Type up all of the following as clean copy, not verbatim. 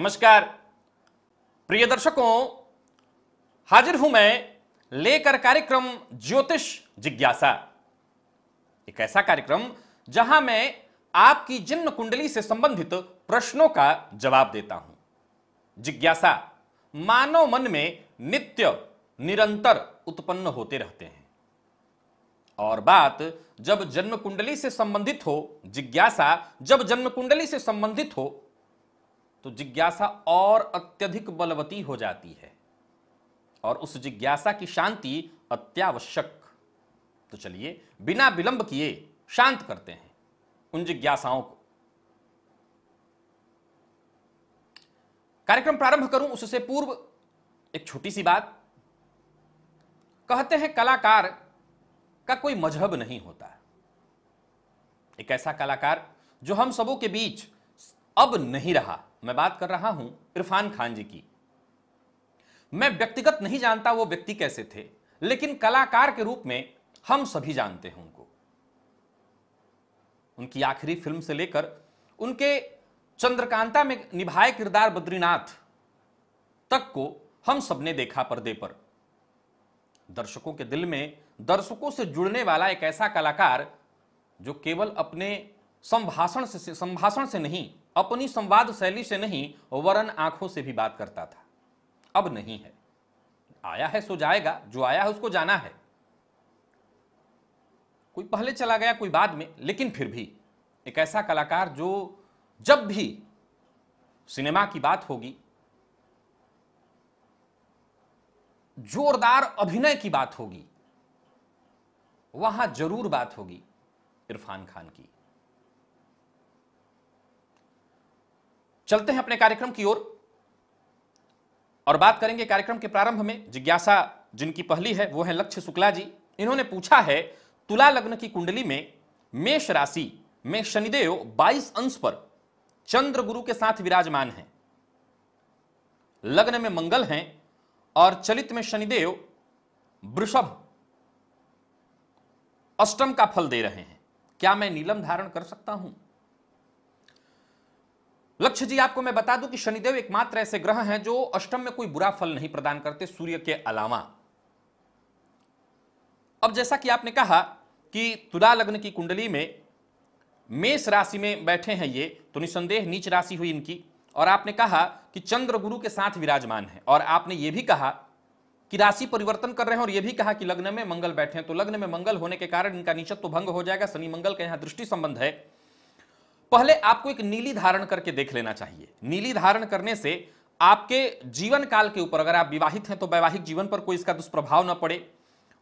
नमस्कार प्रिय दर्शकों, हाजिर हूं मैं लेकर कार्यक्रम ज्योतिष जिज्ञासा। एक ऐसा कार्यक्रम जहां मैं आपकी जन्म कुंडली से संबंधित प्रश्नों का जवाब देता हूं। जिज्ञासा मानव मन में नित्य निरंतर उत्पन्न होते रहते हैं और बात जब जन्म कुंडली से संबंधित हो, जिज्ञासा जब जन्म कुंडली से संबंधित हो तो जिज्ञासा और अत्यधिक बलवती हो जाती है और उस जिज्ञासा की शांति अत्यावश्यक। तो चलिए बिना विलंब किए शांत करते हैं उन जिज्ञासाओं को। कार्यक्रम प्रारंभ करूं उससे पूर्व एक छोटी सी बात। कहते हैं कलाकार का कोई मजहब नहीं होता। एक ऐसा कलाकार जो हम सबों के बीच अब नहीं रहा, मैं बात कर रहा हूं इरफान खान जी की। मैं व्यक्तिगत नहीं जानता वो व्यक्ति कैसे थे, लेकिन कलाकार के रूप में हम सभी जानते हैं उनको। उनकी आखिरी फिल्म से लेकर उनके चंद्रकांता में निभाए किरदार बद्रीनाथ तक को हम सबने देखा पर्दे पर। दर्शकों के दिल में दर्शकों से जुड़ने वाला एक ऐसा कलाकार जो केवल अपने संभाषण से नहीं, अपनी संवाद शैली से नहीं, वरन आंखों से भी बात करता था। अब नहीं है। आया है सो जाएगा, जो आया है उसको जाना है। कोई पहले चला गया, कोई बाद में, लेकिन फिर भी एक ऐसा कलाकार जो जब भी सिनेमा की बात होगी, जोरदार अभिनय की बात होगी, वहां जरूर बात होगी इरफान खान की। चलते हैं अपने कार्यक्रम की ओर और बात करेंगे कार्यक्रम के प्रारंभ में। जिज्ञासा जिनकी पहली है वो है लक्ष्य शुक्ला जी। इन्होंने पूछा है तुला लग्न की कुंडली में मेष राशि में शनिदेव 22 अंश पर चंद्र गुरु के साथ विराजमान हैं, लग्न में मंगल हैं और चलित में शनिदेव वृषभ अष्टम का फल दे रहे हैं। क्या मैं नीलम धारण कर सकता हूं? लक्ष्य जी, आपको मैं बता दूं कि शनिदेव एकमात्र ऐसे ग्रह हैं जो अष्टम में कोई बुरा फल नहीं प्रदान करते सूर्य के अलावा। अब जैसा कि आपने कहा कि तुला लग्न की कुंडली में मेष राशि में बैठे हैं ये, तो निसंदेह नीच राशि हुई इनकी। और आपने कहा कि चंद्र गुरु के साथ विराजमान है और आपने ये भी कहा कि राशि परिवर्तन कर रहे हैं और यह भी कहा कि लग्न में मंगल बैठे हैं। तो लग्न में मंगल होने के कारण इनका नीचत्व भंग हो जाएगा। शनि मंगल का यहां दृष्टि संबंध है। पहले आपको एक नीली धारण करके देख लेना चाहिए। नीली धारण करने से आपके जीवन काल के ऊपर, अगर आप विवाहित हैं तो वैवाहिक जीवन पर कोई इसका दुष्प्रभाव न पड़े,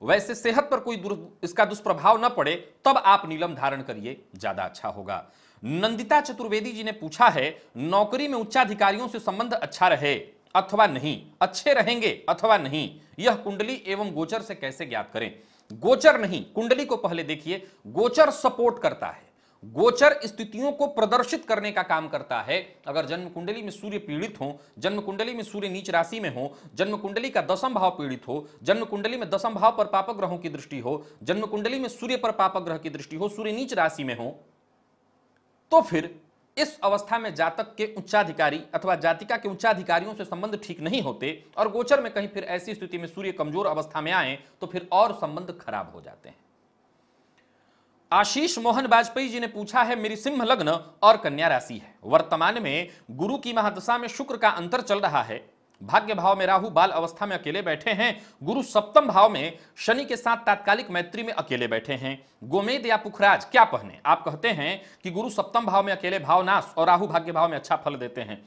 वैसे सेहत पर कोई इसका दुष्प्रभाव न पड़े, तब आप नीलम धारण करिए, ज्यादा अच्छा होगा। नंदिता चतुर्वेदी जी ने पूछा है नौकरी में उच्चाधिकारियों से संबंध अच्छा रहे अथवा नहीं, अच्छे रहेंगे अथवा नहीं, यह कुंडली एवं गोचर से कैसे ज्ञात करें? गोचर नहीं, कुंडली को पहले देखिए। गोचर सपोर्ट करता है, गोचर स्थितियों को प्रदर्शित करने का काम करता है। अगर जन्म कुंडली में सूर्य पीड़ित हो, जन्म कुंडली में सूर्य नीच राशि में हो, जन्म कुंडली का दसम भाव पीड़ित हो, जन्म कुंडली में दसम भाव पर पापक ग्रहों की दृष्टि हो, जन्म कुंडली में सूर्य पर पापक ग्रह की दृष्टि हो, सूर्य नीच राशि में हो, तो फिर इस अवस्था में जातक के उच्चाधिकारी अथवा जातिका के उच्चाधिकारियों से संबंध ठीक नहीं होते और गोचर में कहीं फिर ऐसी स्थिति में सूर्य कमजोर अवस्था में आए तो फिर और संबंध खराब हो जाते हैं। आशीष मोहन वाजपेयी जी ने पूछा है मेरी सिंह लग्न और कन्या राशि है, वर्तमान में गुरु की महादशा में शुक्र का अंतर चल रहा है, भाग्य भाव में राहु बाल अवस्था में अकेले बैठे हैं, गुरु सप्तम भाव में शनि के साथ तात्कालिक मैत्री में अकेले बैठे हैं, गोमेद या पुखराज क्या पहने? आप कहते हैं कि गुरु सप्तम भाव में अकेले भावनाश और राहु भाग्य भाव में अच्छा फल देते हैं।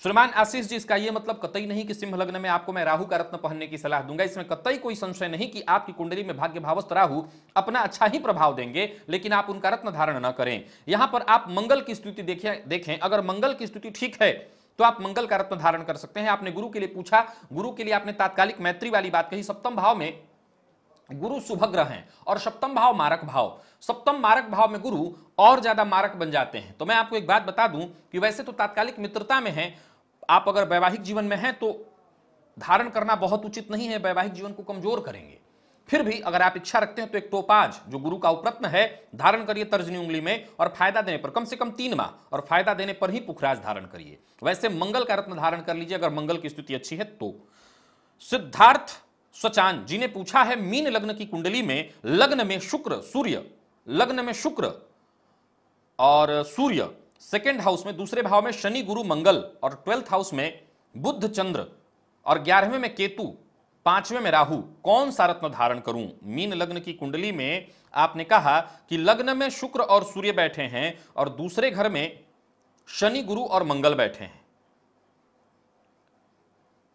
श्रीमान आशीष जी, इसका यह मतलब कतई नहीं कि सिंह लग्न में आपको मैं राहु का रत्न पहनने की सलाह दूंगा। इसमें कतई कोई संशय नहीं कि आपकी कुंडली में भाग्य भावस्थ राहु अपना अच्छा ही प्रभाव देंगे, लेकिन आप उनका रत्न धारण न करें। यहां पर आप मंगल की स्थिति देखें। अगर मंगल की स्थिति ठीक है तो आप मंगल का रत्न धारण कर सकते हैं। आपने गुरु के लिए पूछा, गुरु के लिए आपने तात्कालिक मैत्री वाली बात कही। सप्तम भाव में गुरु शुभ ग्रह हैं और सप्तम भाव मारक भाव, सप्तम मारक भाव में गुरु और ज्यादा मारक बन जाते हैं। तो मैं आपको एक बात बता दूं कि वैसे तो तात्कालिक मित्रता में है, आप अगर वैवाहिक जीवन में हैं तो धारण करना बहुत उचित नहीं है, वैवाहिक जीवन को कमजोर करेंगे। फिर भी अगर आप इच्छा रखते हैं तो एक टोपाज जो गुरु का उपरत्न है धारण करिए तर्जनी उंगली में, और फायदा देने पर कम से कम 3 माह, और फायदा देने पर ही पुखराज धारण करिए। वैसे मंगल का रत्न धारण कर लीजिए अगर मंगल की स्थिति अच्छी है तो। सिद्धार्थ सचान जी ने पूछा है, मीन लग्न की कुंडली में लग्न में शुक्र सूर्य, लग्न में शुक्र और सूर्य सेकेंड हाउस में दूसरे भाव में शनि गुरु मंगल, और 12th हाउस में बुध चंद्र, और 11वें में केतु, 5वें में राहु, कौन सा रत्न धारण करूं? मीन लग्न की कुंडली में आपने कहा कि लग्न में शुक्र और सूर्य बैठे हैं और दूसरे घर में शनि गुरु और मंगल बैठे हैं।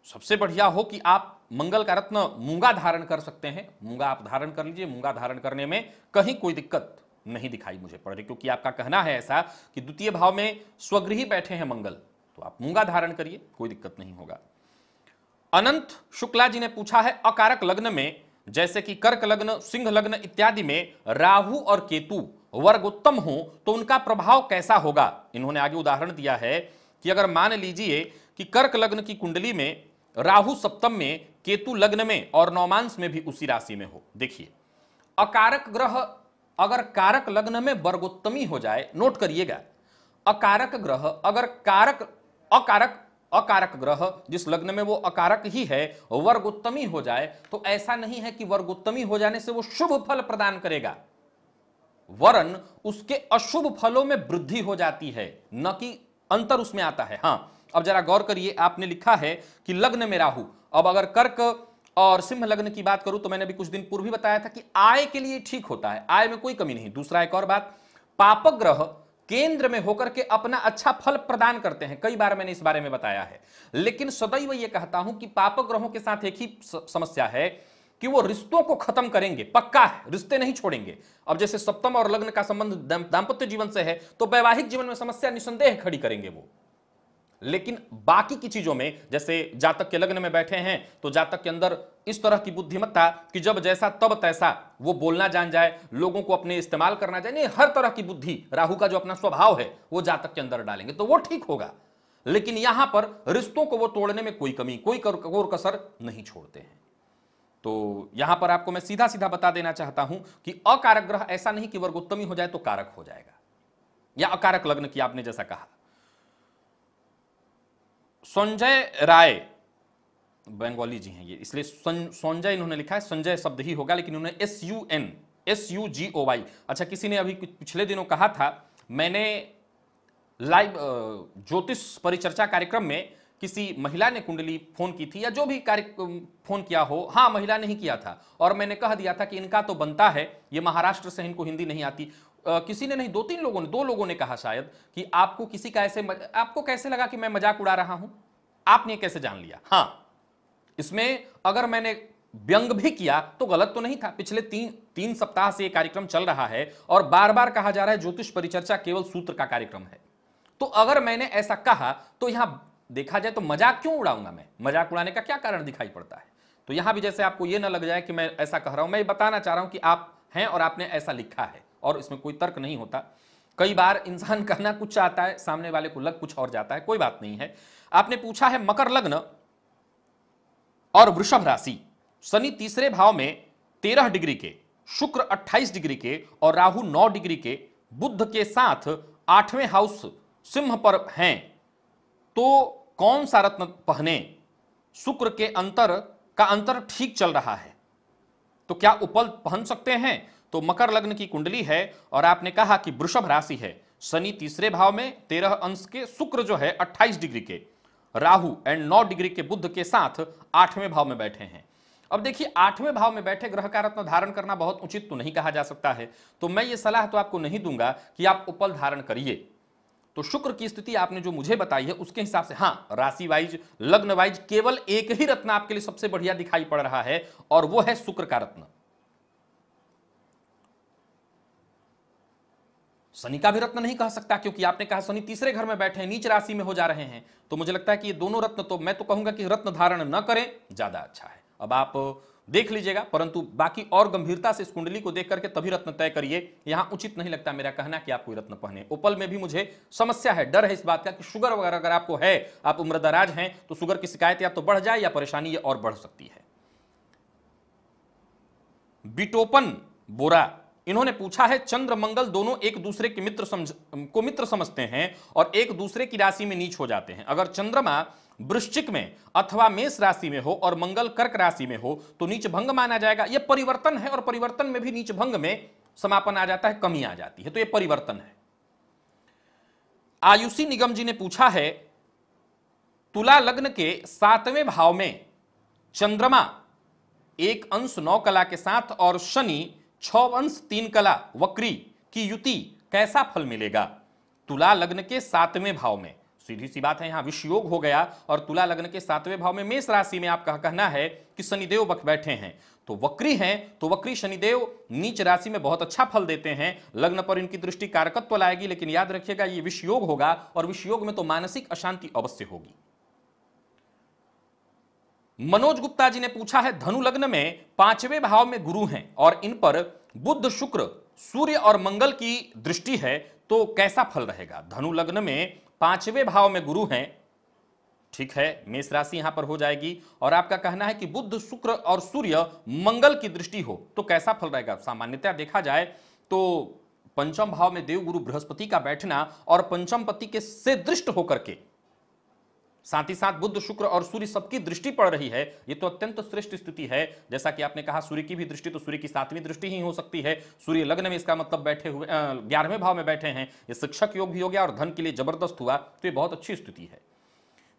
सबसे बढ़िया हो कि आप मंगल का रत्न मूंगा धारण कर सकते हैं, मूंगा आप धारण कर लीजिए। मूंगा धारण करने में कहीं कोई दिक्कत नहीं दिखाई मुझे पड़ रही, क्योंकि आपका कहना है ऐसा कि द्वितीय भाव में स्वगृही बैठे हैं मंगल, तो आप मूंगा धारण करिए, कोई दिक्कत नहीं होगा। अनंत शुक्ला जी ने पूछा है, अकारक लग्न में जैसे कि कर्क लग्न, सिंह लग्न इत्यादि में राहु और केतु वर्गोत्तम हो तो उनका प्रभाव कैसा होगा? इन्होंने आगे उदाहरण दिया है कि अगर मान लीजिए कि कर्क लग्न की कुंडली में राहु सप्तम में, केतु लग्न में और नौमांश में भी उसी राशि में हो। देखिए, अकारक ग्रह अगर कारक लग्न में वर्गोत्तमी हो जाए, नोट करिएगा, अकारक ग्रह अगर अकारक ग्रह जिस लग्न में वो अकारक ही है वर्गोत्तमी हो जाए, तो ऐसा नहीं है कि वर्गोत्तमी हो जाने से वो शुभ फल प्रदान करेगा, वरन उसके अशुभ फलों में वृद्धि हो जाती है, न कि अंतर उसमें आता है। हां, अब जरा गौर करिए, आपने लिखा है कि लग्न में राहु। अब अगर कर्क और सिंह लग्न की बात करूं तो मैंने भी कुछ दिन पूर्व ही बताया था कि आय के लिए ठीक होता है, आय में कोई कमी नहीं। दूसरा एक और बात, पापक ग्रह केंद्र में होकर के अपना अच्छा फल प्रदान करते हैं, कई बार मैंने इस बारे में बताया है, लेकिन सदैव यह कहता हूं कि पापक ग्रहों के साथ एक ही समस्या है कि वो रिश्तों को खत्म करेंगे, पक्का है, रिश्ते नहीं छोड़ेंगे। अब जैसे सप्तम और लग्न का संबंध दांपत्य जीवन से है तो वैवाहिक जीवन में समस्या निसंदेह खड़ी करेंगे वो, लेकिन बाकी की चीजों में, जैसे जातक के लग्न में बैठे हैं तो जातक के अंदर इस तरह की बुद्धिमत्ता कि जब जैसा तब तैसा वो बोलना जान जाए, लोगों को अपने इस्तेमाल करना जाए, हर तरह की बुद्धि राहु का जो अपना स्वभाव है वो जातक के अंदर डालेंगे तो वो ठीक होगा। लेकिन यहां पर रिश्तों को वो तोड़ने में कोई कमी, कोई कोर कसर नहीं छोड़ते हैं। तो यहां पर आपको मैं सीधा सीधा बता देना चाहता हूं कि अकारक ग्रह ऐसा नहीं कि वर्गोत्तमी हो जाए तो कारक हो जाएगा, या अकारक लग्न की आपने जैसा कहा। संजय राय बंगाली जी हैं ये, इसलिए संजय इन्होंने लिखा है, संजय शब्द ही होगा लेकिन उन्होंने SUGOY। अच्छा, किसी ने अभी पिछले दिनों कहा था, मैंने लाइव ज्योतिष परिचर्चा कार्यक्रम में किसी महिला ने कुंडली फोन की थी, या जो भी कार्यक्रम फोन किया हो, हाँ महिला ने ही किया था, और मैंने कह दिया था कि इनका तो बनता है, ये महाराष्ट्र से, इनको हिंदी नहीं आती। किसी ने नहीं, 2-3 लोगों ने, 2 लोगों ने कहा शायद कि आपको किसी का ऐसे, आपको कैसे लगा कि मैं मजाक उड़ा रहा हूं, आपने कैसे जान लिया? हां, इसमें अगर मैंने व्यंग भी किया तो गलत तो नहीं था। पिछले 3 सप्ताह से यह कार्यक्रम चल रहा है और बार बार कहा जा रहा है ज्योतिष परिचर्चा केवल सूत्र का कार्यक्रम है, तो अगर मैंने ऐसा कहा तो यहां देखा जाए तो मजाक क्यों उड़ाऊंगा मैं? मजाक उड़ाने का क्या कारण दिखाई पड़ता है? तो यहां भी जैसे आपको यह ना लग जाए कि मैं ऐसा कह रहा हूं, मैं बताना चाह रहा हूं कि आप हैं और आपने ऐसा लिखा है, और इसमें कोई तर्क नहीं होता। कई बार इंसान कहना कुछ चाहता है, सामने वाले को लग कुछ और जाता है, कोई बात नहीं है। आपने पूछा है मकर लग्न और वृषभ राशि, शनि तीसरे भाव में 13 डिग्री के, शुक्र 28 डिग्री के और राहु 9 डिग्री के, बुध के साथ 8वें हाउस सिंह पर हैं, तो कौन सा रत्न पहने? शुक्र के अंतर ठीक चल रहा है, तो क्या उपल पहन सकते हैं? तो मकर लग्न की कुंडली है और आपने कहा कि वृषभ राशि है, शनि तीसरे भाव में 13 अंश के, शुक्र जो है 28 डिग्री के, राहु एंड 9 डिग्री के बुध के साथ 8वें भाव में बैठे हैं। अब देखिए, 8वें भाव में बैठे ग्रह का रत्न धारण करना बहुत उचित तो नहीं कहा जा सकता है, तो मैं ये सलाह तो आपको नहीं दूंगा कि आप उपल धारण करिए। तो शुक्र की स्थिति आपने जो मुझे बताई है उसके हिसाब से, हाँ, राशि वाइज, लग्न वाइज केवल एक ही रत्न आपके लिए सबसे बढ़िया दिखाई पड़ रहा है और वो है शुक्र का रत्न। शनि का भी रत्न नहीं कह सकता, क्योंकि आपने कहा शनि तीसरे घर में बैठे हैं, नीच राशि में हो जा रहे हैं, तो मुझे लगता है कि ये दोनों रत्न, तो मैं तो कहूंगा कि रत्न धारण न करें, ज्यादा अच्छा है। अब आप देख लीजिएगा, परंतु बाकी और गंभीरता से इस कुंडली को देख करके तभी रत्न तय करिए। यहां उचित नहीं लगता मेरा कहना कि आप कोई रत्न पहने। उपल में भी मुझे समस्या है, डर है इस बात का कि शुगर वगैरह अगर आपको है, आप उम्रदराज हैं, तो शुगर की शिकायत या तो बढ़ जाए या परेशानी ये और बढ़ सकती है। बिटोपन बोरा, इन्होंने पूछा है चंद्र मंगल दोनों एक दूसरे के मित्र समझते हैं और एक दूसरे की राशि में नीच हो जाते हैं। अगर चंद्रमा वृश्चिक में अथवा मेष राशि में हो और मंगल कर्क राशि में हो तो नीच भंग माना जाएगा। यह परिवर्तन है और परिवर्तन में भी नीच भंग में समापन आ जाता है, कमी आ जाती है, तो यह परिवर्तन है। आयुषी निगम जी ने पूछा है तुला लग्न के 7वें भाव में चंद्रमा 1 अंश 9 कला के साथ और शनि 6 अंश 3 कला वक्री की युति कैसा फल मिलेगा। तुला लग्न के 7वें भाव में, सीधी सी बात है, यहां विषयोग हो गया और तुला लग्न के 7वें भाव में मेष राशि में आपका कहना है कि शनिदेव बैठे हैं, तो वक्री हैं, तो वक्री शनिदेव नीच राशि में बहुत अच्छा फल देते हैं। लग्न पर इनकी दृष्टि कारकत्व लाएगी, लेकिन याद रखिएगा ये विषयोग होगा और विषयोग में तो मानसिक अशांति अवश्य होगी। मनोज गुप्ता जी ने पूछा है धनु लग्न में 5वें भाव में गुरु हैं और इन पर बुध शुक्र सूर्य और मंगल की दृष्टि है, तो कैसा फल रहेगा। धनु लग्न में 5वें भाव में गुरु हैं, ठीक है, मेष राशि यहां पर हो जाएगी और आपका कहना है कि बुध शुक्र और सूर्य मंगल की दृष्टि हो तो कैसा फल रहेगा। सामान्यतः देखा जाए तो पंचम भाव में देवगुरु बृहस्पति का बैठना और पंचम पति के से दृष्ट होकर के साथ ही साथ बुध शुक्र और सूर्य सबकी दृष्टि पड़ रही है, ये तो अत्यंत श्रेष्ठ स्थिति है। जैसा कि आपने कहा सूर्य की भी दृष्टि, तो सूर्य की 7वीं दृष्टि ही हो सकती है। सूर्य लग्न में, इसका मतलब बैठे हुए 11वें भाव में बैठे हैं, ये शिक्षक योग भी हो गया और धन के लिए जबरदस्त हुआ, तो ये बहुत अच्छी स्थिति है।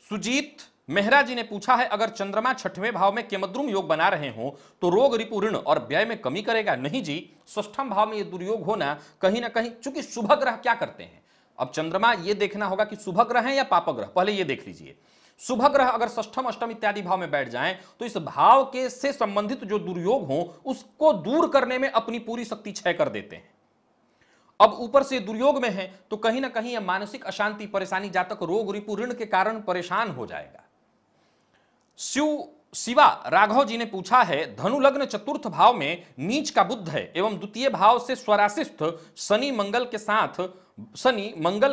सुजीत मेहरा जी ने पूछा है अगर चंद्रमा 6वें भाव में केमद्रुम योग बना रहे हो तो रोग रिपु ऋण और व्यय में कमी करेगा। नहीं जी, 6ठम भाव में ये दुर्योग होना कहीं ना कहीं, चूंकि शुभ ग्रह क्या करते हैं, अब चंद्रमा ये देखना होगा कि शुभ ग्रह है या पाप ग्रह, पहले ये देख लीजिए। शुभ ग्रह अगर 6ठम अष्टम इत्यादि भाव में बैठ जाएं तो इस भाव के से संबंधित जो दुर्योग हो उसको दूर करने में अपनी पूरी शक्ति क्षय कर देते हैं। अब ऊपर से दुर्योग में है तो कहीं ना कहीं यह मानसिक अशांति, परेशानी, जातक रोग रिपु ऋण के कारण परेशान हो जाएगा। शिवा राघव जी ने पूछा है धनु लग्न 4th भाव में नीच का बुध है एवं द्वितीय भाव से स्वराशिस्थ शनि मंगल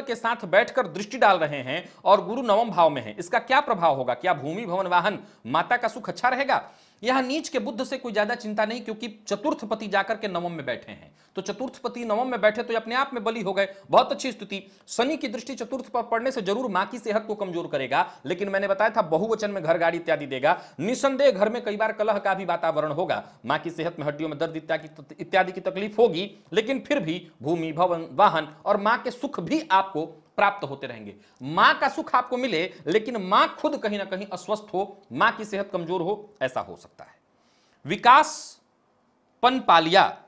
के साथ बैठकर दृष्टि डाल रहे हैं और गुरु 9वें भाव में है, इसका क्या प्रभाव होगा। क्या भूमि भवन वाहन माता का सुख अच्छा रहेगा। यहां नीच के बुद्ध से कोई ज्यादा चिंता नहीं, क्योंकि 4th पति जाकर के 9वें में बैठे हैं, तो 4th पति 9वें में बैठे तो अपने आप में बली हो गए, बहुत अच्छी स्थिति। शनि की दृष्टि 4th पर पड़ने से जरूर मां की सेहत को कमजोर करेगा, लेकिन मैंने बताया था बहुवचन में घर गाड़ी इत्यादि देगा। निसंदेह घर में कई बार कलह का भी वातावरण होगा, मां की सेहत में हड्डियों में दर्द इत्यादि की तकलीफ होगी, लेकिन फिर भी भूमि भवन वाहन और मां के सुख भी आपको प्राप्त होते रहेंगे। मां का सुख आपको मिले लेकिन मां खुद कहीं ना कहीं अस्वस्थ हो, मां की सेहत कमजोर हो, ऐसा हो सकता है। विकास पनपालिया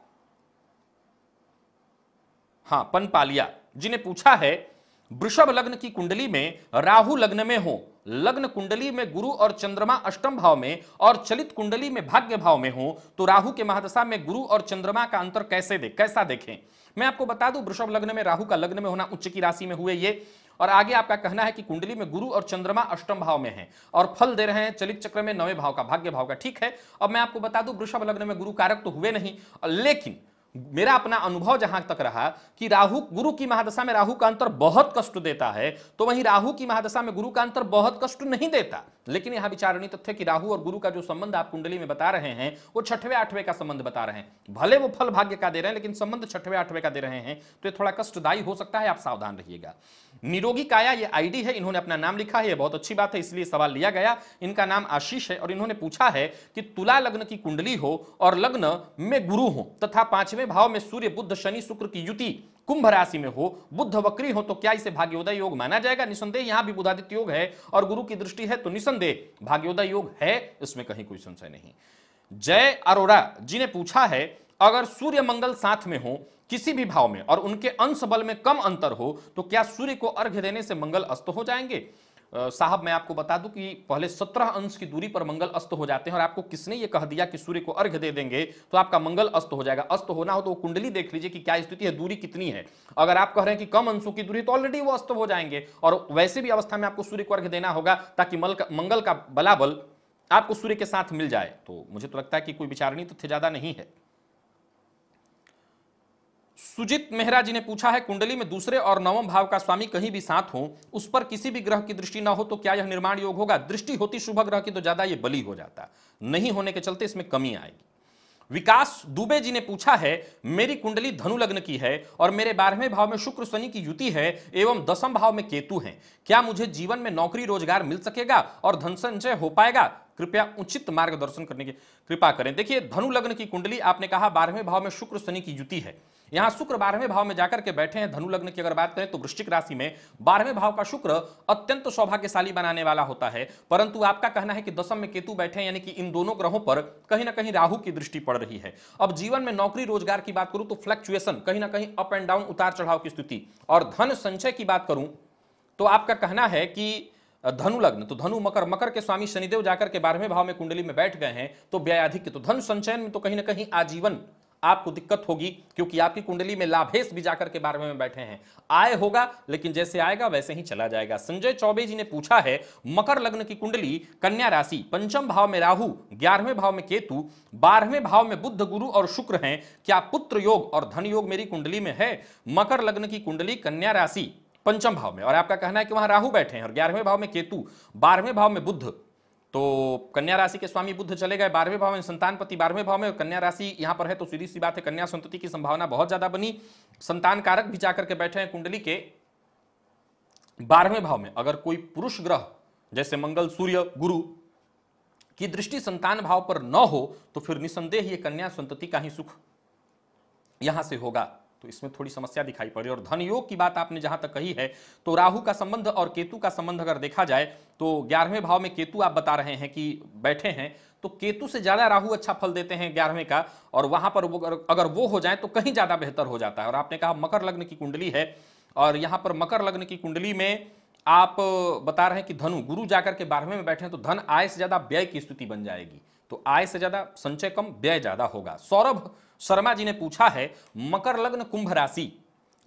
जी ने पूछा है वृषभ लग्न की कुंडली में राहु लग्न में हो, लग्न कुंडली में गुरु और चंद्रमा अष्टम भाव में और चलित कुंडली में भाग्य भाव में हो तो राहु के महादशा में गुरु और चंद्रमा का अंतर कैसा देखें। मैं आपको बता दूं वृषभ लग्न में राहु का लग्न में होना, उच्च की राशि में हुए ये, और आगे आपका कहना है कि कुंडली में गुरु और चंद्रमा अष्टम भाव में हैं और फल दे रहे हैं चलित चक्र में 9वें भाव का, भाग्य भाव का, ठीक है। अब मैं आपको बता दूं वृषभ लग्न में गुरु कारक तो हुए नहीं, लेकिन मेरा अपना अनुभव जहां तक रहा कि राहु गुरु की महादशा में राहु का अंतर बहुत कष्ट देता है, तो वहीं राहु की महादशा में गुरु का अंतर बहुत कष्ट नहीं देता। लेकिन यहां विचारणीय तथ्य कि राहु और गुरु का जो संबंध आप कुंडली में बता रहे हैं वो 6वें 8वें का संबंध बता रहे हैं। भले वो फल भाग्य का दे रहे हैं लेकिन संबंध 6वें 8वें का दे रहे हैं, तो ये थोड़ा कष्टदायी हो सकता है, आप सावधान रहिएगा। निरोगी काया ये आईडी है, इन्होंने अपना नाम लिखा है, ये बहुत अच्छी बात है, इसलिए सवाल लिया गया। इनका नाम आशीष है और इन्होंने पूछा है कि तुला लग्न की कुंडली हो और लग्न में गुरु हो तथा 5वें भाव में सूर्य बुध शनि शुक्र की युति कुंभ राशि में हो, बुध वक्री हो तो क्या इसे भाग्योदय योग माना जाएगा। निसंदेह यहां भी बुधादित्य योग है और गुरु की दृष्टि है तो निसंदेह भाग्योदय योग है, इसमें कहीं कोई संशय नहीं। जय अरोड़ा जी ने पूछा है अगर सूर्य मंगल साथ में हो किसी भी भाव में और उनके अंश बल में कम अंतर हो तो क्या सूर्य को अर्घ्य देने से मंगल अस्त हो जाएंगे। साहब मैं आपको बता दूं कि पहले 17 अंश की दूरी पर मंगल अस्त हो जाते हैं और आपको किसने ये कह दिया कि सूर्य को अर्घ्य दे देंगे तो आपका मंगल अस्त हो जाएगा। अस्त होना हो तो कुंडली देख लीजिए कि क्या स्थिति है, दूरी कितनी है। अगर आप कह रहे हैं कि कम अंशों की दूरी तो ऑलरेडी वो अस्त हो जाएंगे और वैसे भी अवस्था में आपको सूर्य को अर्घ्य देना होगा ताकि मंगल का बलाबल आपको सूर्य के साथ मिल जाए। तो मुझे तो लगता है कि कोई विचारणीय तथ्य ज्यादा नहीं है। सुजित मेहरा जी ने पूछा है कुंडली में दूसरे और 9वें भाव का स्वामी कहीं भी साथ हो, उस पर किसी भी ग्रह की दृष्टि ना हो तो क्या यह निर्माण योग होगा। दृष्टि होती शुभ ग्रह की तो ज्यादा ये बली हो जाता, नहीं होने के चलते इसमें कमी आएगी। विकास दुबे जी ने पूछा है, मेरी कुंडली धनु लग्न की है और मेरे 12वें भाव में शुक्र शनि की युति है एवं 10वें भाव में केतु है, क्या मुझे जीवन में नौकरी रोजगार मिल सकेगा और धन संचय हो पाएगा? कृपया उचित मार्गदर्शन करने की कृपा करें। देखिए, धनु लग्न की कुंडली, आपने कहा 12वें भाव में शुक्र शनि की युति है। यहां शुक्र 12वें भाव में जाकर के बैठे हैं। धनु लग्न की अगर बात करें तो वृश्चिक राशि में 12वें भाव का शुक्र अत्यंत सौभाग्यशाली बनाने वाला होता है, परंतु आपका कहना है कि दशम में केतु बैठे हैं, यानी कि इन दोनों ग्रहों पर कहीं ना कहीं राहु की दृष्टि पड़ रही है। अब जीवन में नौकरी रोजगार की बात करूं तो फ्लक्चुएशन, कहीं ना कहीं अप एंड डाउन, उतार चढ़ाव की स्थिति, और धन संचय की बात करूं तो आपका कहना है कि धनु लग्न, तो धनु मकर, मकर के स्वामी शनिदेव जाकर के 12वें भाव में कुंडली में बैठ गए हैं, तो व्ययाधिक्य, तो धन संचयन में तो कहीं ना कहीं आजीवन आपको दिक्कत होगी, क्योंकि आपकी कुंडली में लाभेश भी जाकर के 12वें में बैठे हैं। आय होगा, लेकिन जैसे आएगा वैसे ही चला जाएगा। संजय चौबे जी ने पूछा है, मकर लग्न की कुंडली, कन्या राशि, पंचम भाव में राहु, 11वें भाव में केतु, 12वें भाव में बुध गुरु और शुक्र हैं, क्या पुत्र योग और धन योग मेरी कुंडली में है? मकर लग्न की कुंडली, कन्या राशि, पंचम भाव में, और आपका कहना है कि वहां राहु बैठे हैं और 11वें भाव में केतु, 12वें भाव में बुध, तो कन्या राशि के स्वामी बुध चले गए 12वें भाव में, संतानपति 12वें भाव में, और कन्या राशि यहां पर है तो सीधी सी बात है कन्या संतति की संभावना बहुत ज्यादा बनी। संतान कारक भी जाकर के बैठे हैं कुंडली के 12वें भाव में। अगर कोई पुरुष ग्रह जैसे मंगल, सूर्य, गुरु की दृष्टि संतान भाव पर न हो तो फिर निसंदेह ये कन्या संतति का ही सुख यहां से होगा, तो इसमें थोड़ी समस्या दिखाई पड़ी। और धन योग की बात आपने जहां तक कही है, तो राहु का संबंध और केतु का संबंध अगर देखा जाए तो 11वें भाव में केतु आप बता रहे हैं कि बैठे हैं, तो केतु से ज्यादा राहु अच्छा फल देते हैं 11वें का, और वहां पर अगर वो हो जाए तो कहीं ज्यादा बेहतर हो जाता है। और आपने कहा मकर लग्न की कुंडली है, और यहां पर मकर लग्न की कुंडली में आप बता रहे हैं कि धनु, गुरु जाकर के 12वें में बैठे हैं, तो धन आय से ज्यादा व्यय की स्थिति बन जाएगी, तो आय से ज्यादा संचय कम, व्यय ज्यादा होगा। सौरभ शर्मा जी ने पूछा है, मकर लग्न कुंभ राशि,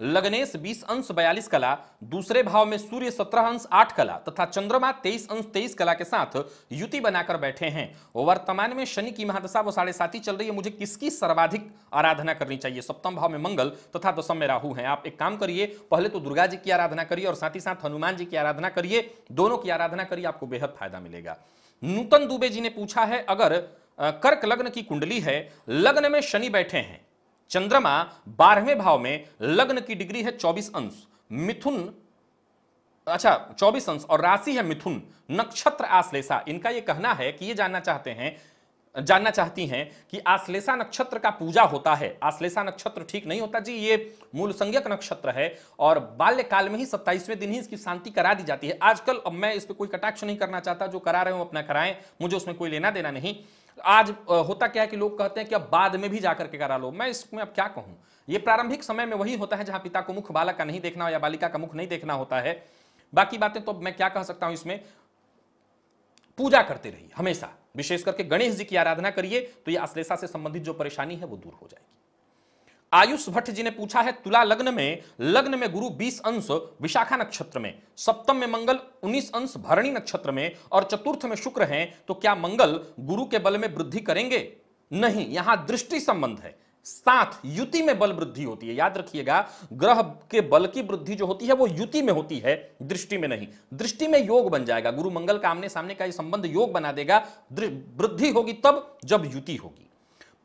लग्नेश 20 अंश 42 कला, दूसरे भाव में सूर्य 17 अंश 8 कला तथा चंद्रमा 23 अंश 23 कला के साथ युति बनाकर बैठे हैं। वर्तमान में शनि की महादशा वो 7.5 चल रही है, मुझे किसकी सर्वाधिक आराधना करनी चाहिए? सप्तम भाव में मंगल तथा दशम में राहु हैं। आप एक काम करिए, पहले तो दुर्गा जी की आराधना करिए और साथ ही साथ हनुमान जी की आराधना करिए, दोनों की आराधना करिए, आपको बेहद फायदा मिलेगा। नूतन दुबे जी ने पूछा है, अगर कर्क लग्न की कुंडली है, लग्न में शनि बैठे हैं, चंद्रमा 12वें भाव में, लग्न की डिग्री है 24 अंश, मिथुन, अच्छा 24 अंश, और राशि है मिथुन, नक्षत्र आश्लेषा, इनका यह कहना है कि ये जानना चाहती हैं कि आश्लेषा नक्षत्र का पूजा होता है। आश्लेषा नक्षत्र ठीक नहीं होता जी, ये मूल संज्ञक नक्षत्र है और बाल्यकाल में ही 27वें दिन ही इसकी शांति करा दी जाती है। आजकल, अब मैं इस पर कोई कटाक्ष नहीं करना चाहता, जो करा रहे हो अपना कराएं, मुझे उसमें कोई लेना देना नहीं। आज होता क्या है कि लोग कहते हैं कि अब बाद में भी जाकर के करा लो, मैं इसमें अब क्या कहूं। ये प्रारंभिक समय में वही होता है जहां पिता को मुख बालक का नहीं देखना या बालिका का मुख नहीं देखना होता है। बाकी बातें तो मैं क्या कह सकता हूं, इसमें पूजा करते रहिए हमेशा, विशेष करके गणेश जी की आराधना करिए, तो ये आश्लेषा से संबंधित जो परेशानी है वो दूर हो जाएगी। आयुष भट्ट जी ने पूछा है, तुला लग्न में गुरु 20 अंश विशाखा नक्षत्र में, सप्तम में मंगल 19 अंश भरणी नक्षत्र में और चतुर्थ में शुक्र हैं, तो क्या मंगल गुरु के बल में वृद्धि करेंगे? नहीं, यहां दृष्टि संबंध है, साथ युति में बल वृद्धि होती है। याद रखिएगा, ग्रह के बल की वृद्धि जो होती है वो युति में होती है, दृष्टि में नहीं। दृष्टि में योग बन जाएगा, गुरु मंगल का आमने सामने का ये संबंध योग बना देगा। वृद्धि होगी तब जब युति होगी।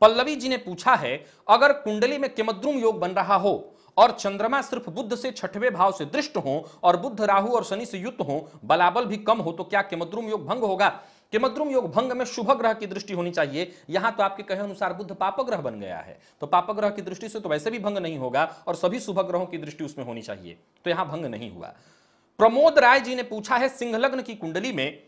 पल्लवी जी ने पूछा है, अगर कुंडली में किमद्रुम योग बन रहा हो और चंद्रमा सिर्फ बुध से 6वें भाव से दृष्ट हो और बुध राहु और शनि से युक्त हो, बलाबल भी कम हो, तो क्या किमद्रुम योग भंग होगा? किमद्रुम योग भंग में शुभ ग्रह की दृष्टि होनी चाहिए। यहां तो आपके कहे अनुसार बुध पाप ग्रह बन गया है, तो पाप ग्रह की दृष्टि से तो वैसे भी भंग नहीं होगा और सभी शुभ ग्रहों की दृष्टि उसमें होनी चाहिए, तो यहां भंग नहीं हुआ। प्रमोद राय जी ने पूछा है, सिंह लग्न की कुंडली में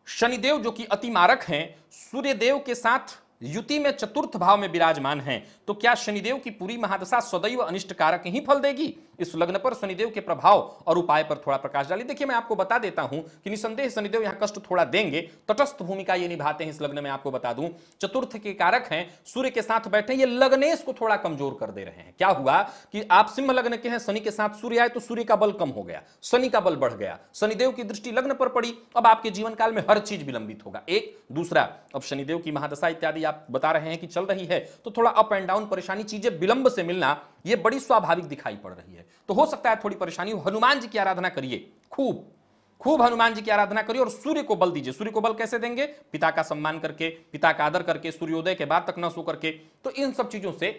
शनिदेव जो कि अतिमारक हैं, सूर्यदेव के साथ युति में चतुर्थ भाव में विराजमान हैं, तो क्या शनिदेव की पूरी महादशा सदैव अनिष्ट कारक ही फल देगी? इस लग्न पर शनिदेव के प्रभाव और उपाय पर थोड़ा प्रकाश डालिए। देखिए, मैं आपको बता देता हूं कि निसंदेह शनिदेव यहां कष्ट थोड़ा देंगे, तटस्थ भूमिका ये निभाते हैं इस लग्न में। आपको बता दूं, चतुर्थ के कारक हैं, सूर्य के साथ बैठे, ये लग्नेश को थोड़ा कमजोर कर दे रहे हैं। क्या हुआ कि आप सिंह लग्न के हैं, शनि के साथ सूर्य आए तो सूर्य का बल कम हो गया, शनि का बल बढ़ गया, शनिदेव की दृष्टि लग्न पर पड़ी, अब आपके जीवन काल में हर चीज विलंबित होगा। एक दूसरा, अब शनिदेव की महादशा इत्यादि आप बता रहे हैं कि चल रही है, तो थोड़ा अप एंड डाउन परेशानी, चीजें विलंब से मिलना, ये बड़ी स्वाभाविक दिखाई पड़ रही है, तो हो सकता है थोड़ी परेशानी हो। हनुमान जी की आराधना करिए खूब, खूब हनुमान जी की आराधना करिए और सूर्य को बल दीजिए। सूर्य को बल कैसे देंगे? पिता का सम्मान करके, पिता का आदर करके, सूर्योदय के बाद तक न सो करके। तो इन सब चीजों से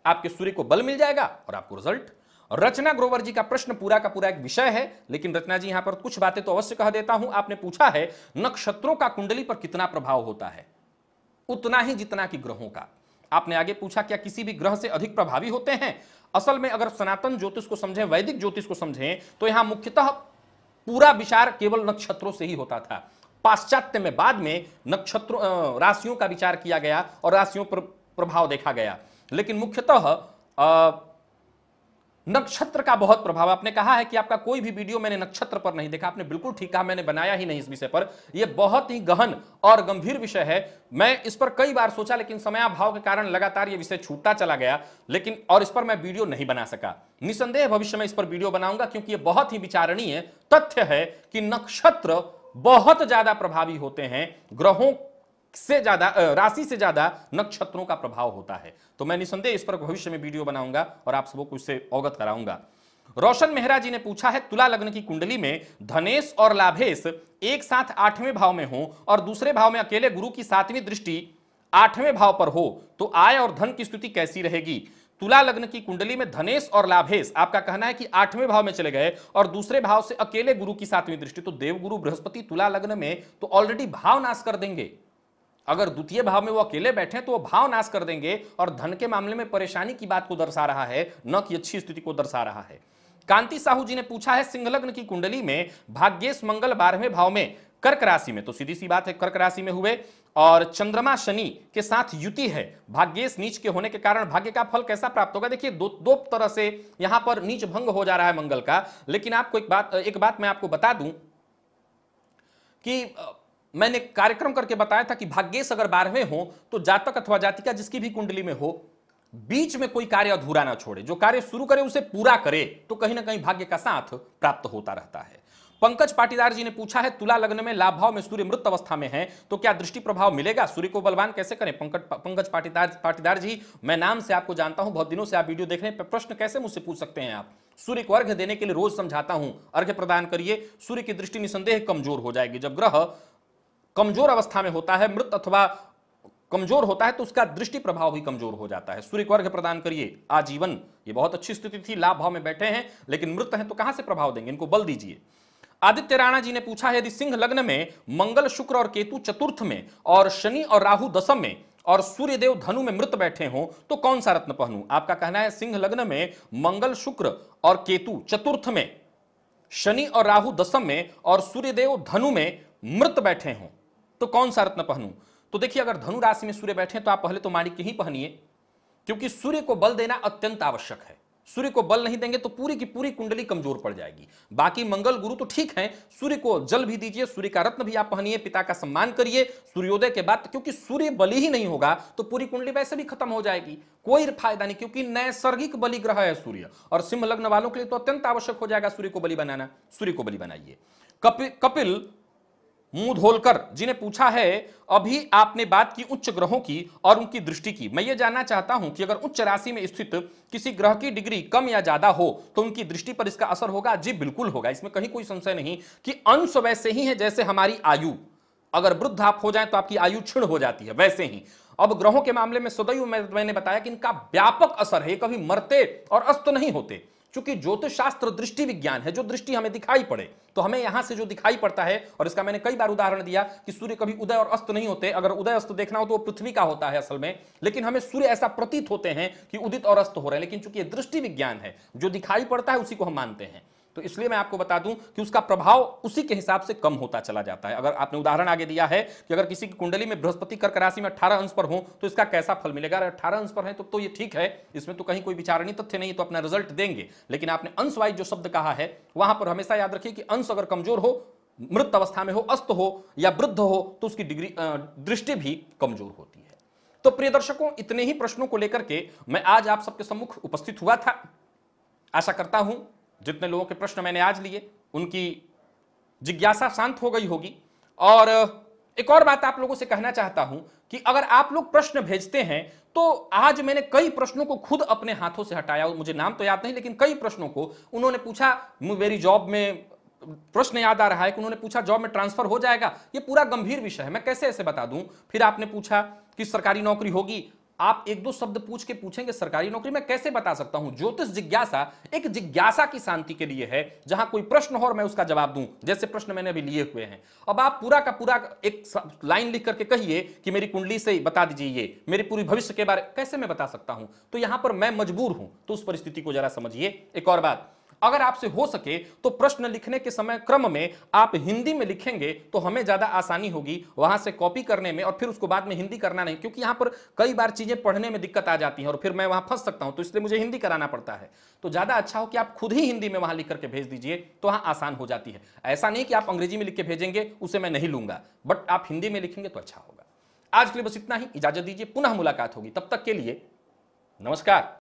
आपके सूर्य को बल मिल जाएगा और आपको रिजल्ट। रचना ग्रोवर जी का प्रश्न पूरा का पूरा एक विषय है, लेकिन रचना जी यहां पर कुछ बातें तो अवश्य कह देता हूं। आपने पूछा है नक्षत्रों का कुंडली पर कितना प्रभाव होता है? उतना ही जितना कि ग्रहों का। आपने आगे पूछा क्या किसी भी ग्रह से अधिक प्रभावी होते हैं? असल में अगर सनातन ज्योतिष को समझें, वैदिक ज्योतिष को समझें, तो यहां मुख्यतः पूरा विचार केवल नक्षत्रों से ही होता था। पाश्चात्य में बाद में नक्षत्रों राशियों का विचार किया गया और राशियों पर प्रभाव देखा गया, लेकिन मुख्यतः नक्षत्र का बहुत प्रभाव। आपने कहा है कि आपका कोई भी वीडियो मैंने नक्षत्र पर नहीं देखा। आपने बिल्कुल ठीक कहा, मैंने बनाया ही नहीं इस विषय पर। यह बहुत ही गहन और गंभीर विषय है। मैं इस पर कई बार सोचा, लेकिन समयाभाव के कारण लगातार यह विषय छूटता चला गया, लेकिन और इस पर मैं वीडियो नहीं बना सका। निसंदेह भविष्य में इस पर वीडियो बनाऊंगा, क्योंकि यह बहुत ही विचारणीय तथ्य है कि नक्षत्र बहुत ज्यादा प्रभावी होते हैं। ग्रहों से ज्यादा, राशि से ज्यादा नक्षत्रों का प्रभाव होता है। तो मैं निसंदेह इस पर भविष्य में वीडियो बनाऊंगा और आप सबको इससे अवगत कराऊंगा। रोशन मेहरा जी ने पूछा है तुला लग्न की कुंडली में धनेश और लाभेश एक साथ 8वें भाव में हो और दूसरे भाव में अकेले गुरु की 7वीं दृष्टि 8वें भाव पर हो तो आय और धन की स्थिति कैसी रहेगी? तुला लग्न की कुंडली में धनेश और लाभेश, आपका कहना है कि 8वें भाव में चले गए और दूसरे भाव से अकेले गुरु की 7वीं दृष्टि, तो देवगुरु बृहस्पति तुला लग्न में तो ऑलरेडी भाव नाश कर देंगे। अगर द्वितीय भाव में वो अकेले बैठे तो वो भाव नाश कर देंगे और धन के मामले में परेशानी की बात को दर्शा रहा है, न कि अच्छी स्थिति को दर्शा रहा है। कांति साहू जी ने पूछा है सिंह लग्न की कुंडली में भाग्येश मंगल 12वें भाव में कर्क राशि में, तो सीधी सी बात है कर्क राशि में हुए और चंद्रमा शनि के साथ युति है। भाग्येश नीच के होने के कारण भाग्य का फल कैसा प्राप्त होगा? देखिए दो तरह से यहां पर नीच भंग हो जा रहा है मंगल का। लेकिन आपको एक बात मैं आपको बता दूं कि मैंने कार्यक्रम करके बताया था कि भाग्येश अगर 12वें हो तो जातक अथवा जातिका जिसकी भी कुंडली में हो, बीच में कोई कार्य अधूरा ना छोड़े, जो कार्य शुरू करे उसे पूरा करे, तो कहीं ना कहीं भाग्य का साथ प्राप्त होता रहता है। पंकज पाटीदार जी ने पूछा है तुला लग्न में लाभ भाव में सूर्य मृत अवस्था में है तो क्या दृष्टि प्रभाव मिलेगा? सूर्य को बलवान कैसे करें? पंकज पाटीदार जी, मैं नाम से आपको जानता हूं, बहुत दिनों से आप वीडियो देख रहे हैं, प्रश्न कैसे मुझसे पूछ सकते हैं आप? सूर्य को अर्घ्य देने के लिए रोज समझाता हूं, अर्घ्य प्रदान करिए। सूर्य की दृष्टि निसंदेह कमजोर हो जाएगी। जब ग्रह कमजोर अवस्था में होता है, मृत अथवा कमजोर होता है, तो उसका दृष्टि प्रभाव भी कमजोर हो जाता है। सूर्य को अर्घ्य प्रदान करिए आजीवन। ये बहुत अच्छी स्थिति थी, लाभ भाव में बैठे हैं लेकिन मृत हैं तो कहां से प्रभाव देंगे? इनको बल दीजिए। आदित्य राणा जी ने पूछा है यदि सिंह लग्न में मंगल शुक्र और केतु चतुर्थ में और शनि और राहु दशम में और सूर्यदेव धनु में मृत बैठे हों तो कौन सा रत्न पहनूं? आपका कहना है सिंह लग्न में मंगल शुक्र और केतु चतुर्थ में, शनि और राहु दशम में और सूर्यदेव धनु में मृत बैठे हों तो कौन सा रत्न पहनूं? तो देखिए अगर धनु राशि में सूर्य बैठे तो आप पहले तो माणिक्य ही पहनिए, क्योंकि सूर्य को बल देना अत्यंत आवश्यक है। सूर्य को बल नहीं देंगे तो पूरी की पूरी कुंडली कमजोर पड़ जाएगी। बाकी मंगल गुरु तो ठीक है, सूर्य को जल भी दीजिए, सूर्य का रत्न भी आप पहनिए, पिता का सम्मान करिए सूर्योदय के बाद, क्योंकि सूर्य बलि ही नहीं होगा तो पूरी कुंडली वैसे भी खत्म हो जाएगी, कोई फायदा नहीं, क्योंकि नैसर्गिक बलि ग्रह है सूर्य। और सिंह लग्न वालों के लिए तो अत्यंत आवश्यक हो जाएगा सूर्य को बलि बनाना। सूर्य को बलि बनाइए। कपिल मुंहधोलकर जी ने पूछा है अभी आपने बात की उच्च ग्रहों की और उनकी दृष्टि की, मैं ये जानना चाहता हूं कि अगर उच्च राशि में स्थित किसी ग्रह की डिग्री कम या ज्यादा हो तो उनकी दृष्टि पर इसका असर होगा? जी बिल्कुल होगा, इसमें कहीं कोई संशय नहीं कि अंश वैसे ही है जैसे हमारी आयु, अगर वृद्ध आप हो जाए तो आपकी आयु क्षीण हो जाती है, वैसे ही अब ग्रहों के मामले में सदैव मैंने बताया कि इनका व्यापक असर है, कभी मरते और अस्त नहीं होते। चूंकि ज्योतिष शास्त्र दृष्टि विज्ञान है, जो दृष्टि हमें दिखाई पड़े तो हमें यहां से जो दिखाई पड़ता है, और इसका मैंने कई बार उदाहरण दिया कि सूर्य कभी उदय और अस्त नहीं होते, अगर उदय अस्त देखना हो तो वो पृथ्वी का होता है असल में, लेकिन हमें सूर्य ऐसा प्रतीत होते हैं कि उदित और अस्त हो रहे हैं, लेकिन चूंकि ये दृष्टि विज्ञान है, जो दिखाई पड़ता है उसी को हम मानते हैं। तो इसलिए मैं आपको बता दूं कि उसका प्रभाव उसी के हिसाब से कम होता चला जाता है। अगर आपने उदाहरण आगे दिया है कि अगर किसी की कुंडली में बृहस्पति कर्क राशि में 18 अंश पर हो तो इसका कैसा फल मिलेगा, अगर 18 अंश पर है तो ये ठीक है, इसमें तो कहीं कोई विचारणीय तथ्य नहीं, तो अपना रिजल्ट देंगे। लेकिन आपने अंश वाइज जो शब्द कहा है वहां पर हमेशा याद रखिए कि अंश अगर कमजोर हो, मृत अवस्था में हो, अस्त हो या वृद्ध हो तो उसकी दृष्टि भी कमजोर होती है। तो प्रिय दर्शकों, इतने ही प्रश्नों को लेकर के मैं आज आप सबके सम्मुख उपस्थित हुआ था। आशा करता हूं जितने लोगों के प्रश्न मैंने आज लिए उनकी जिज्ञासा शांत हो गई होगी। और एक और बात आप लोगों से कहना चाहता हूं कि अगर आप लोग प्रश्न भेजते हैं तो आज मैंने कई प्रश्नों को खुद अपने हाथों से हटाया, मुझे नाम तो याद नहीं लेकिन कई प्रश्नों को उन्होंने पूछा मेरी जॉब में प्रश्न याद आ रहा है कि उन्होंने पूछा जॉब में ट्रांसफर हो जाएगा, ये पूरा गंभीर विषय है, मैं कैसे ऐसे बता दूं। फिर आपने पूछा कि सरकारी नौकरी होगी, आप एक दो शब्द पूछ के पूछेंगे सरकारी नौकरी, मैं कैसे बता सकता हूं। ज्योतिष जिज्ञासा एक जिज्ञासा की शांति के लिए है, जहां कोई प्रश्न हो और मैं उसका जवाब दूं, जैसे प्रश्न मैंने अभी लिए हुए हैं। अब आप पूरा का पूरा एक लाइन लिख करके कहिए कि मेरी कुंडली से बता दीजिए, ये मेरे पूरी भविष्य के बारे कैसे मैं बता सकता हूं। तो यहां पर मैं मजबूर हूं, तो उस परिस्थिति को जरा समझिए। एक और बात, अगर आपसे हो सके तो प्रश्न लिखने के समय क्रम में आप हिंदी में लिखेंगे तो हमें ज्यादा आसानी होगी वहां से कॉपी करने में, और फिर उसको बाद में हिंदी करना नहीं, क्योंकि यहां पर कई बार चीजें पढ़ने में दिक्कत आ जाती हैं और फिर मैं वहां फंस सकता हूं, तो इसलिए मुझे हिंदी कराना पड़ता है। तो ज्यादा अच्छा हो कि आप खुद ही हिंदी में वहां लिख करके भेज दीजिए, तो वहां आसान हो जाती है। ऐसा नहीं कि आप अंग्रेजी में लिख के भेजेंगे, उसे मैं नहीं लूंगा, बट आप हिंदी में लिखेंगे तो अच्छा होगा। आज के लिए बस इतना ही, इजाजत दीजिए, पुनः मुलाकात होगी, तब तक के लिए नमस्कार।